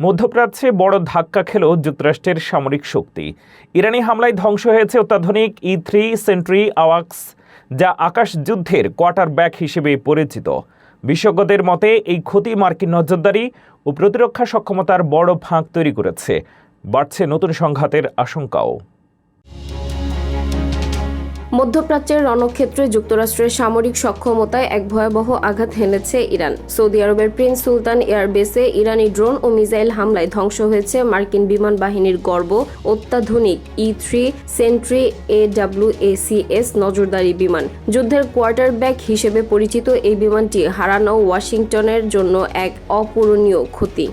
মধ্যপ্রাচ্যে বড় ধাক্কা খেল যুক্তরাষ্ট্রের সামরিক শক্তি। ইরানি হামলায় ধ্বংস হয়েছে অত্যাধুনিক E3 সেন্ট্রি আওয়াক্স, যা আকাশ যুদ্ধের কোয়ার্টারব্যাক হিসেবে পরিচিত। বিশেষজ্ঞদের মতে এই ক্ষতি মার্কিন নজরদারি ও প্রতিরক্ষা সক্ষমতার বড় ফাঁক তৈরি করেছে। বাড়ছে নতুন সংঘাতের আশঙ্কাও। মধ্যপ্রাচ্যের রণক্ষেত্রে যুক্তরাষ্ট্রের সামরিক সক্ষমতায় এক ভয়াবহ আঘাত হেনেছে ইরান। সৌদি আরবের প্রিন্স সুলতান এয়ারবেসে ইরানি ড্রোন ও মিসাইল হামলায় ধ্বংস হয়েছে মার্কিন বিমান বাহিনীর গর্ব অত্যাধুনিক E3 সেন্ট্রি AWACS নজরদারি বিমান। যুদ্ধের কোয়ার্টারব্যাক হিসেবে পরিচিত এই বিমানটি হারানো ওয়াশিংটনের জন্য এক অপূরণীয় ক্ষতি।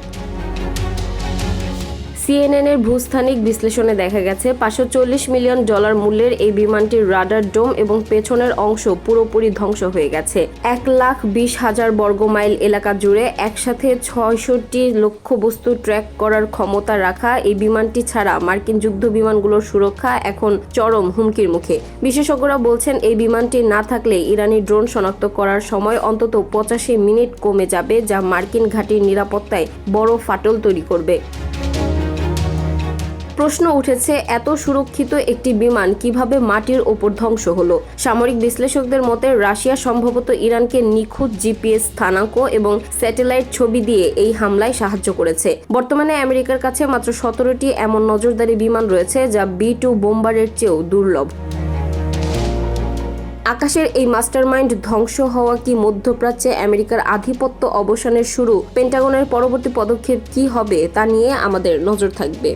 CNN-এর ভূস্থানিক বিশ্লেষণে দেখা গেছে $540 মিলিয়ন মূল্যের এই বিমানটির রাডার ডোম এবং পেছনের অংশ পুরোপুরি ধ্বংস হয়ে গেছে। 1,20,000 বর্গমাইল এলাকা জুড়ে একসাথে 66 লক্ষ্যবস্তু ট্র্যাক করার ক্ষমতা রাখা এই বিমানটি ছাড়া মার্কিন যুদ্ধ বিমানগুলোর সুরক্ষা এখন চরম হুমকির মুখে। বিশেষজ্ঞরা বলছেন এই বিমানটি না থাকলে ইরানি ড্রোন শনাক্ত করার সময় অন্তত 85 মিনিট কমে যাবে, যা মার্কিন ঘাঁটির নিরাপত্তায় বড় ফাটল তৈরি করবে। প্রশ্ন উঠেছে, এত সুরক্ষিত একটি বিমান কিভাবে মাটির ওপর ধ্বংস হলো? সামরিক বিশ্লেষকদের মতে রাশিয়া সম্ভবত ইরানকে নিখুঁত GPS স্থানাঙ্ক এবং স্যাটেলাইট ছবি দিয়ে এই হামলায় সাহায্য করেছে। বর্তমানে আমেরিকার কাছে মাত্র 17টি এমন নজরদারি বিমান রয়েছে, যা B-2 বোম্বারের চেয়েও দুর্লভ। আকাশের এই মাস্টারমাইন্ড ধ্বংস হওয়া কি মধ্যপ্রাচ্যে আমেরিকার আধিপত্য অবসানের শুরু? পেন্টাগনের পরবর্তী পদক্ষেপ কি হবে তা নিয়ে আমাদের নজর থাকবে।